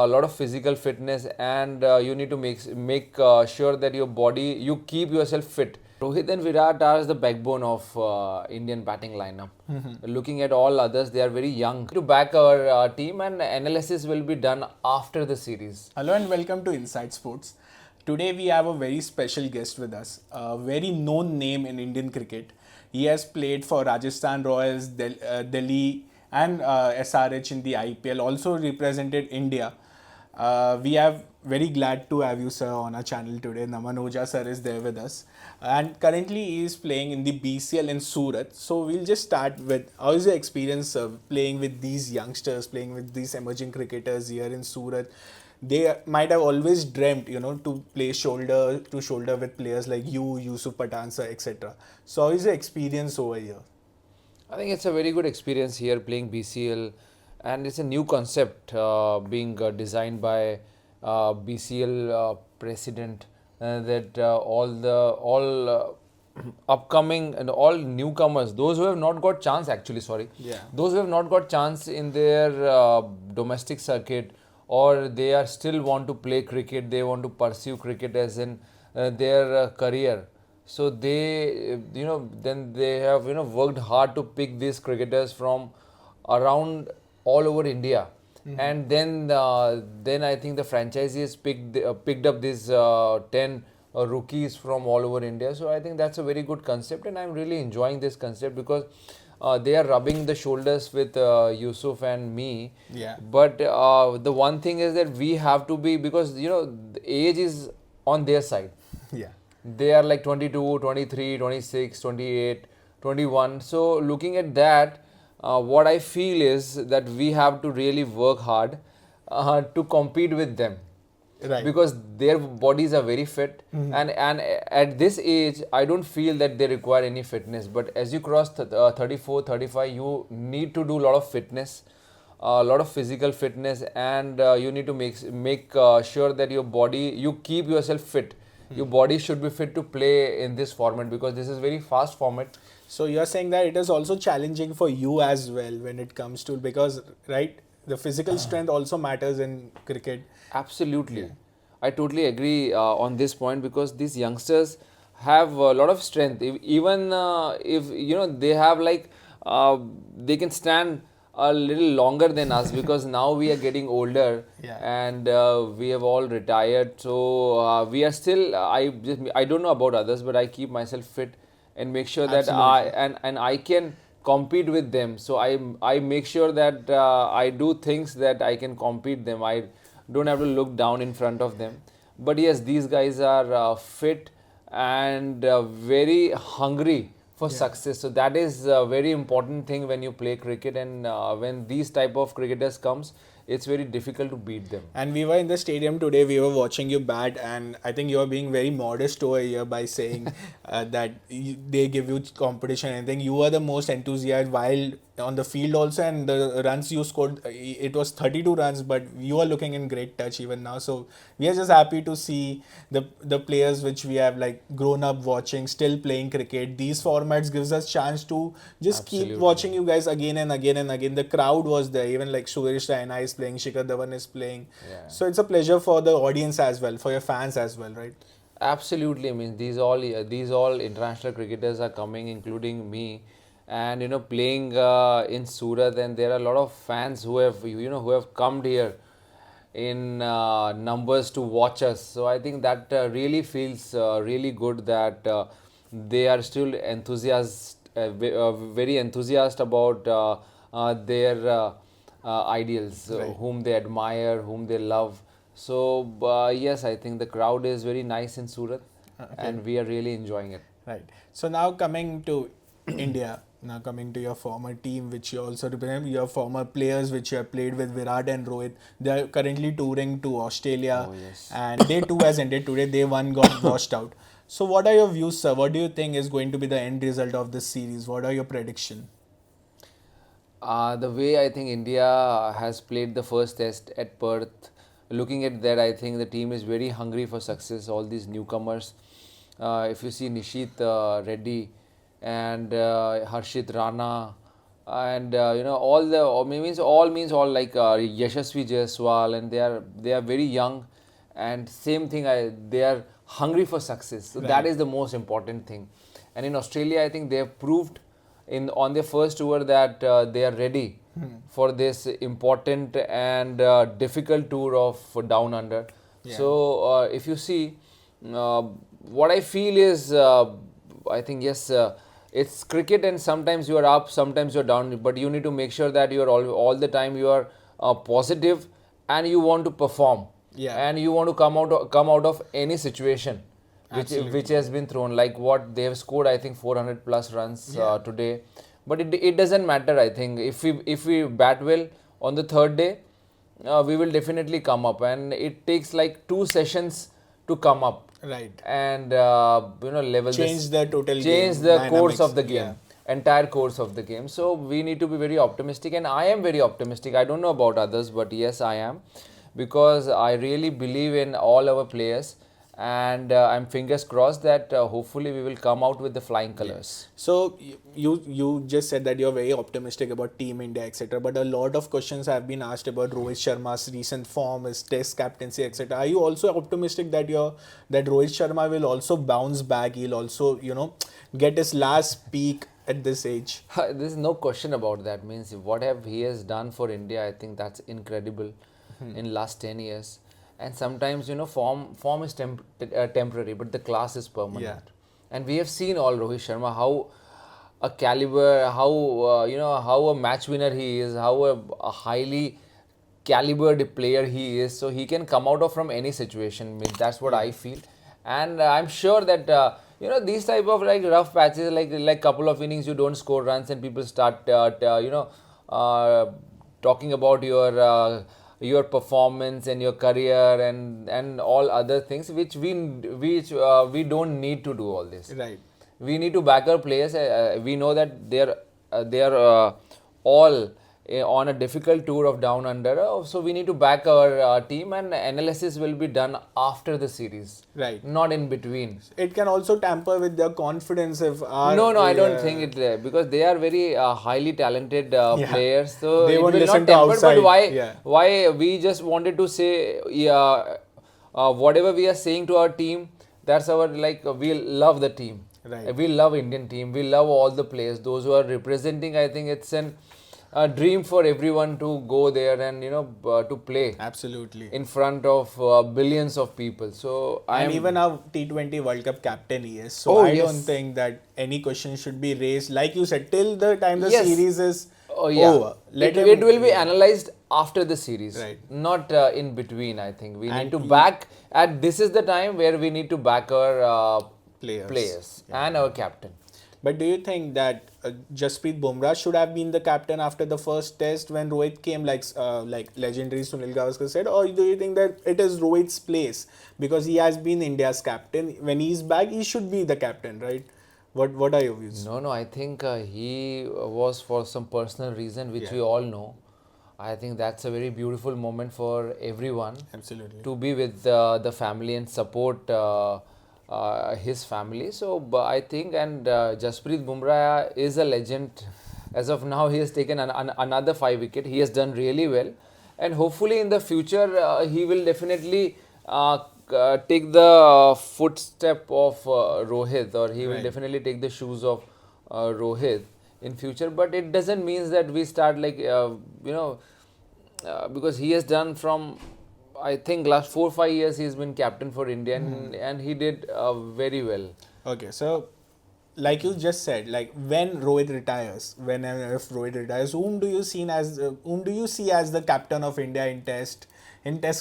lot of physical fitness, and you need to make sure that you keep yourself fit. Rohit and Virat are the backbone of Indian batting lineup. Looking at all others, they are very young. To back our team, and analysis will be done after the series. Hello and welcome to Inside Sports. Today we have a very special guest with us, a very known name in Indian cricket. He has played for Rajasthan Royals, Delhi, and SRH in the IPL. Also represented India. We are very glad to have you, sir, on our channel today. Naman Ojha, sir, is there with us, and currently he is playing in the BCL in Surat. So we'll just start with how is your experience playing with these youngsters, playing with these emerging cricketers here in Surat. They might have always dreamt, to play shoulder to shoulder with players like you, Yusuf Pathan, sir, etc. So how is your experience over here? I think it's a very good experience here playing BCL, and it's a new concept being designed by BCL president, that all upcoming and all newcomers, those who have not got chance actually, sorry, Yeah. those who have not got chance in their domestic circuit, or they are still want to play cricket, they want to pursue cricket as in their career. So they, then they have, worked hard to pick these cricketers from around all over India. And then I think the franchisees picked up these 10 rookies from all over India. So I think that's a very good concept, and I'm really enjoying this concept because they are rubbing the shoulders with Yusuf and me. Yeah. But the one thing is that we have to be, because the age is on their side. Yeah. They are like 22, 23, 26, 28, 21. So looking at that, what I feel is that we have to really work hard to compete with them. Right. Because their bodies are very fit, and at this age I don't feel that they require any fitness. But as you cross 34, 35, you need to do a lot of fitness, a lot of physical fitness, and you need to make sure that you keep yourself fit. Your body should be fit to play in this format, because this is very fast format. So you're saying that it is also challenging for you as well when it comes to, because right, the physical strength also matters in cricket. Absolutely. Yeah. I totally agree on this point, because these youngsters have a lot of strength. Even if they have they can stand a little longer than us, because now we are getting older. Yeah. And we have all retired. So we are still, I don't know about others, but I keep myself fit and make sure that I can compete with them. So I make sure that I do things that I can compete them. I don't have to look down in front of them. But yes, these guys are fit and very hungry for success. So that is a very important thing when you play cricket, and when these type of cricketers comes, it's very difficult to beat them. And we were in the stadium today, we were watching you bat, and I think you are being very modest over here by saying that they give you competition. I think you are the most enthusiastic while on the field also, and the runs you scored, it was 32 runs, but you are looking in great touch even now. So we are just happy to see the players which we have like grown up watching still playing cricket. These formats gives us chance to just keep watching you guys again and again and again. The crowd was there, even like Suresh Raina is playing, Shikhar Dhawan is playing. Yeah. So it's a pleasure for the audience as well, for your fans as well, right? Absolutely. I mean, these all international cricketers are coming, including me, and playing in Surat, and there are a lot of fans who have come here in numbers to watch us. So I think that really feels really good that they are still very enthusiastic about their ideals, Right. whom they admire, whom they love. So yes, I think the crowd is very nice in Surat, and we are really enjoying it. Right. So now coming to India, now coming to your former team, which you also represent, your former players which you have played with, Virat and Rohit, they are currently touring to Australia. Oh, yes. And day two has ended today. Day one got washed out. So what are your views, sir? What do you think is going to be the end result of this series? What are your predictions? The way I think India has played the first test at Perth, looking at that, I think the team is very hungry for success. All these newcomers, if you see Nishit Reddy and Harshit Rana, and all the means all like Yashasvi Jaiswal, and they are very young, and same thing, they are hungry for success. So that is the most important thing. And in Australia, I think they have proved on their first tour that they are ready for this important and difficult tour of Down Under. So if you see, what I feel is, I think yes, it's cricket, and sometimes you are up, sometimes you are down, but you need to make sure that you are all the time you are positive, and you want to perform, and you want to come out of any situation which has been thrown, like what they have scored. I think 400 plus runs today, but it doesn't matter. I think if we bat well on the third day, we will definitely come up, and it takes like 2 sessions to come up, and level change the total change game the dynamics. course of the game, entire course of the game. So we need to be very optimistic, and I am very optimistic. I don't know about others, but yes, I am, because I really believe in all our players, and I'm fingers crossed that hopefully we will come out with the flying colors. So you just said that you're very optimistic about Team India, etc. But a lot of questions have been asked about Rohit Sharma's recent form, his Test captaincy, etc. Are you also optimistic that Rohit Sharma will also bounce back? He'll also get his last peak at this age. There's no question about that. Means what he has done for India, I think that's incredible in last 10 years. And sometimes form is temporary, but the class is permanent. And we have seen all Rohit Sharma, how a caliber, how a match winner he is, how a highly calibered player he is. So he can come out of from any situation. I mean, that's what I feel. And I'm sure that these type of like rough patches, like couple of innings you don't score runs, and people start talking about your performance and your career and all other things, which we don't need to do all this. We need to back our players. We know that they are all on a difficult tour of Down Under, so we need to back our team, and analysis will be done after the series, not in between. It can also tamper with their confidence if no, I don't think it, because they are very highly talented players, so they it won't will listen not to temper. outside. But why we just wanted to say, whatever we are saying to our team, that's our, like, we love the team, we love Indian team, we love all the players, those who are representing. I think it's a dream for everyone to go there and to play in front of billions of people. So even our T20 World Cup captain he is. So I don't think that any question should be raised, like you said, till the time the series is over. It will be analyzed after the series, not in between. I think we need to back, and this is the time where we need to back our players and our captain. But do you think that Jasprit Bumrah should have been the captain after the first test when Rohit came, like legendary Sunil Gavaskar said, or do you think that it is Rohit's place because he has been India's captain? When he's back, he should be the captain, right? What are your views? No, I think he was for some personal reason, which we all know. I think that's a very beautiful moment for everyone. Absolutely. To be with the family and support his family. So I think, and Jasprit Bumrah is a legend. As of now, he has taken another 5 wicket. He has done really well, and hopefully in the future he will definitely take the footstep of Rohit, or he will definitely take the shoes of Rohit in future. But it doesn't mean that we start like because he has done from, I think, last 4 or 5 years he has been captain for India, and he did very well. Okay, so like you just said, like when Rohit retires, if Rohit retires, whom do you see as the captain of India in Test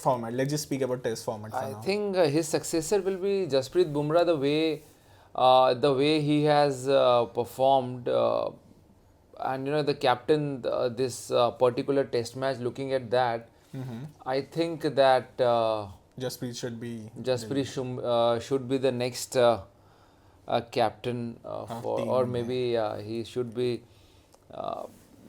format? Let's just speak about Test format. I think his successor will be Jasprit Bumrah. The way he has performed, and the captain this particular Test match. Looking at that. I think that Jasprit should be the next captain or maybe he should be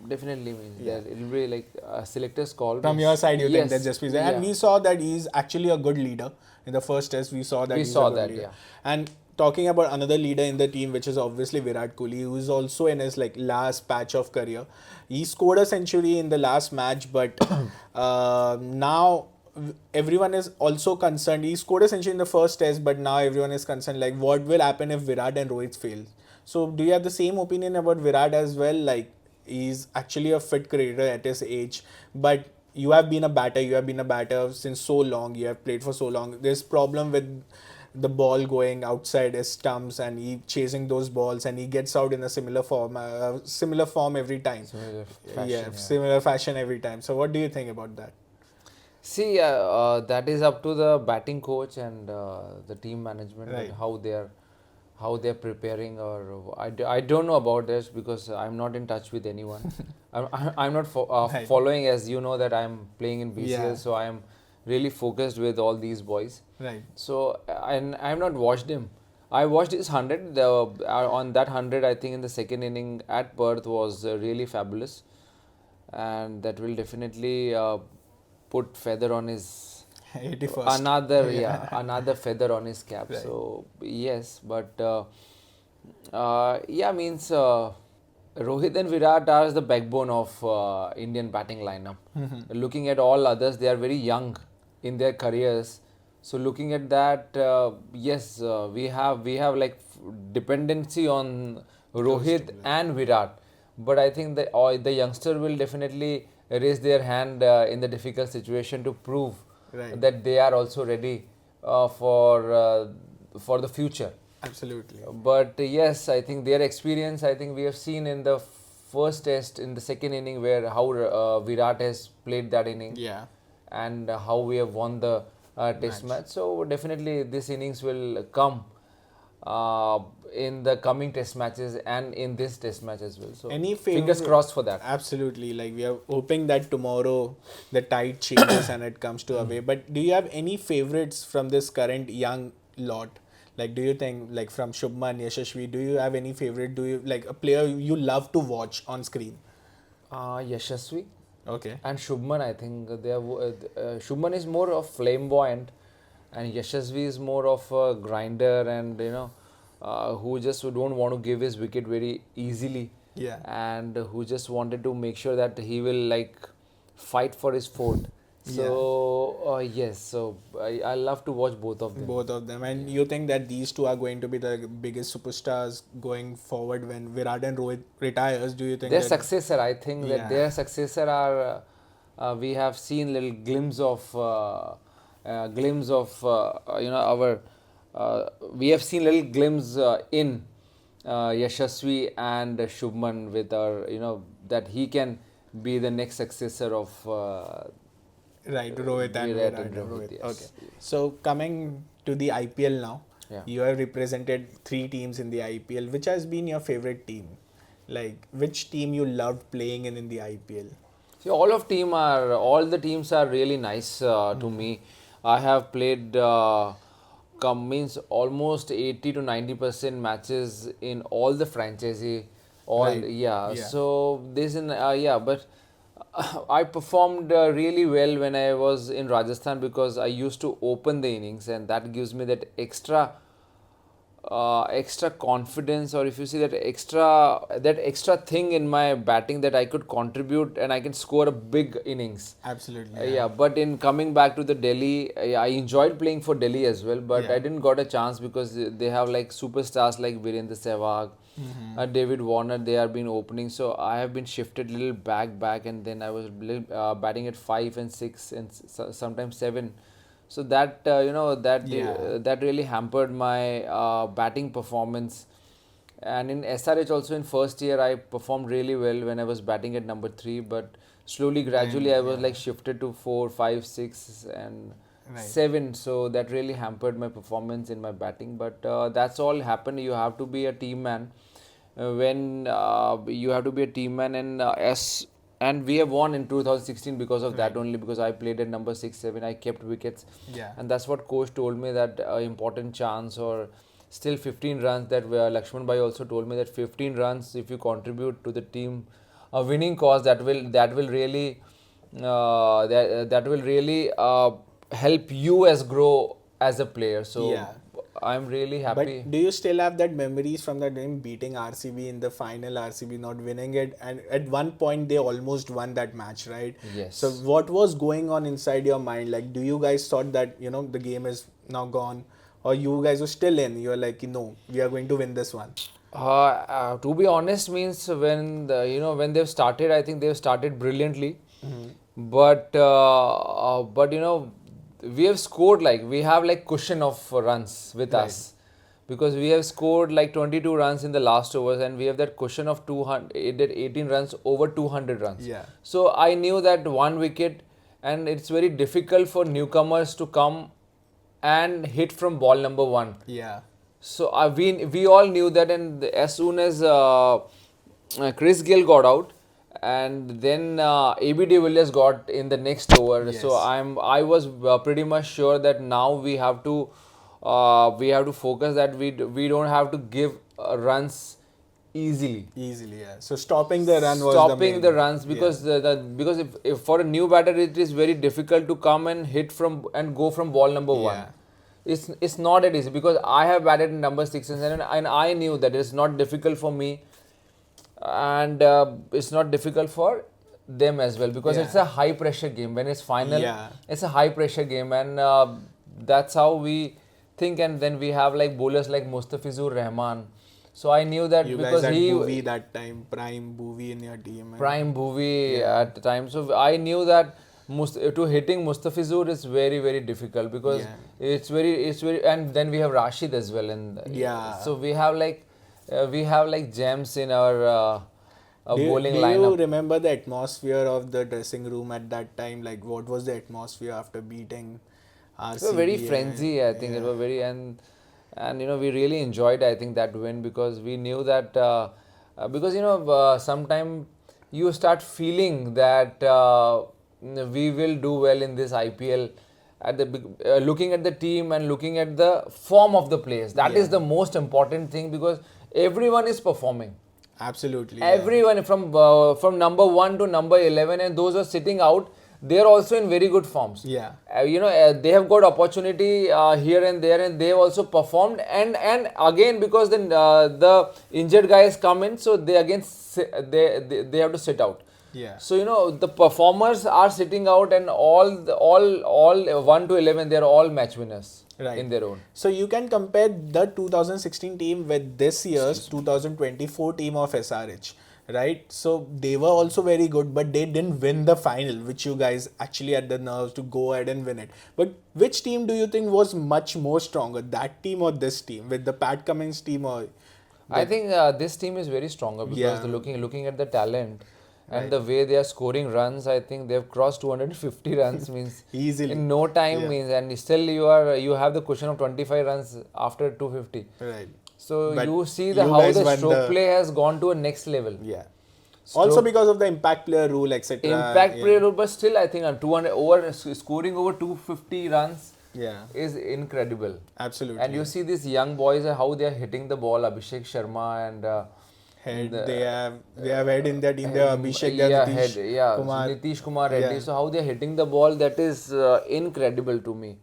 definitely. It will be like a selector's call. From your side, you think that Jasprit is there. And we saw that he's actually a good leader. In the first test, we saw that he's a good leader. And talking about another leader in the team, which is obviously Virat Kohli, who is also in his like last patch of career. He scored a century in the last match, but now everyone is also concerned. He scored a century in the first test, but now everyone is concerned like what will happen if Virat and Rohit fail. So do you have the same opinion about Virat as well? Like he's actually a fit cricketer at his age, but you have been a batter. You have been a batter since so long. You have played for so long. There's problem with the ball going outside his stumps and he chasing those balls and he gets out in a similar form every time. Similar Yeah, fashion, similar fashion every time. So what do you think about that? See, that is up to the batting coach and the team management Right. and how they're preparing. Or I don't know about this because I'm not in touch with anyone. I'm not Right. following, as you know, that I'm playing in BCL, Yeah. so I'm really focused with all these boys. Right. So and I have not watched him. I watched his 100. On that 100, I think in the second inning at Perth was really fabulous, and that will definitely put feather on his 81st. another feather on his cap. Right. So yes, but yeah, means Rohit and Virat are the backbone of Indian batting lineup. Looking at all others, they are very young in their careers. So looking at that, yes, we have like dependency on Rohit and Virat, but I think the youngster will definitely raise their hand in the difficult situation to prove Right. that they are also ready for the future. Absolutely. But yes, I think their experience, I think we have seen in the first test, in the second inning, where how Virat has played that inning, Yeah. and how we have won the test match. So definitely this innings will come in the coming test matches and in this test match as well. So Any fingers favorite- crossed for that. Absolutely. Like we are hoping that tomorrow the tide changes and it comes to away. But do you have any favorites from this current young lot? Like, do you think like from Shubman, Yashasvi, do you have any favorite? Do you like a player you love to watch on screen? Yashasvi Okay. and Shubman, I think they are. Shubman is more of flamboyant, and Yashasvi is more of a grinder, and who just don't want to give his wicket very easily. Yeah. And who just wanted to make sure that he will like fight for his fort. So yes, so I love to watch both of them. Both of them. And you think that these two are going to be the biggest superstars going forward when Virat and Rohit retires? Do you think Their that successor, I think Yeah. that their successor are. We have seen little glimpse of our. We have seen little glimpse in Yashasvi and Shubman with our that he can be the next successor of Right, Rohit and Virat Virat and and Rohit, Rohit. yes. Okay. So coming to the IPL now, Yeah. you have represented 3 teams in the IPL. Which has been your favorite team? Like which team you loved playing in the IPL? See, all the teams are really nice to me. I have played means almost 80 to 90% matches in all the franchisee. Right. Yeah. Yeah. So this in but I performed really well when I was in Rajasthan because I used to open the innings, and that gives me that extra confidence, or if you see that extra thing in my batting, that I could contribute and I can score a big innings. Absolutely. Yeah, but in coming back to the Delhi, I enjoyed playing for Delhi as well, but Yeah. I didn't got a chance because they have like superstars like Virendra Sehwag, David Warner. They are been opening, so I have been shifted little back, and then I was batting at 5 and 6 and sometimes 7. So that Yeah. that really hampered my batting performance. And in SRH also in first year I performed really well when I was batting at number 3, but slowly gradually I was like shifted to 4, 5, 6 and Right. 7. So that really hampered my performance in my batting. But that's all happened. You have to be a team man. When you have to be a team man, and we have won in 2016 because of that only, because I played at number 6, 7. I kept wickets. Yeah. And that's what coach told me, that important chance, or still 15 runs, that Lakshman Bhai also told me that 15 runs if you contribute to the team a winning cause, that will really that will really help you as grow as a player. So Yeah. I'm really happy. But do you still have that memories from that game beating RCB in the final, RCB not winning it, and at one point they almost won that match, right? Yes. So what was going on inside your mind? Like, do you guys thought that the game is now gone, or you guys were still in? You're like, no, we are going to win this one. To be honest, means when when they've started, I think they've started brilliantly. But we have scored, like we have like cushion of runs with us, because we have scored like 22 runs in the last overs, and we have that cushion of 18 runs over 200 runs. Yeah. So I knew that one wicket, and it's very difficult for newcomers to come and hit from ball number one. Yeah. So we all knew that, and as soon as Chris Gill got out, and then AB de Villiers got in the next over. Yes. So I was pretty much sure that now we have to focus that we don't have to give runs easily. Easily, yeah. So stopping the run was Stopping the the runs, because because if for a new batter it is very difficult to come and hit from and go from ball number one. It's not that easy, because I have batted in number 6 and 7, and I knew that it's not difficult for me, and it's not difficult for them as well, because it's a high pressure game. When it's final, it's a high pressure game, and that's how we think. And then we have like bowlers like Mustafizur Rahman. So I knew that you because guys had Bhuvi that time, prime Bhuvi in your team. Prime Bhuvi at the time. So I knew that to hitting Mustafizur is very, very difficult, because it's very, and then we have Rashid as well, and so we have like gems in our bowling lineup. Do you remember the atmosphere of the dressing room at that time? Like, what was the atmosphere after beating RCB? It was very frenzy, I think. It was very, and we really enjoyed, I think, that win, because we knew that because sometime you start feeling that we will do well in this IPL. At the looking at the team and looking at the form of the players, that is the most important thing, because everyone is performing. Absolutely. Everyone from number 1 to number 11, and those who are sitting out, they are also in very good forms. Yeah. They have got opportunity here and there, and they have also performed. And again, because the injured guys come in, so they again they have to sit out. Yeah. So the performers are sitting out, and all 1 to 11, they are all match winners in their own. So you can compare the 2016 team with this year's 2024 team of SRH, right? So they were also very good, but they didn't win the final, which you guys actually had the nerves to go ahead and win it. But which team do you think was much more stronger, that team or this team, with the Pat Cummins team? Or I think this team is very stronger, because looking at the talent. And the way they are scoring runs, I think they have crossed 250 runs means easily in no time means, and still you have the cushion of 25 runs after 250. Right. So you see how the stroke play has gone to a next level. Yeah. Also because of the impact player rule, etc. Impact player rule, but still I think scoring over 250 runs is incredible. Absolutely. And you see these young boys, how they are hitting the ball. Abhishek Sharma and they have head in their team. They have Abhishek, Nitish Kumar. Nitish Kumar Reddy. So how they are hitting the ball, that is incredible to me.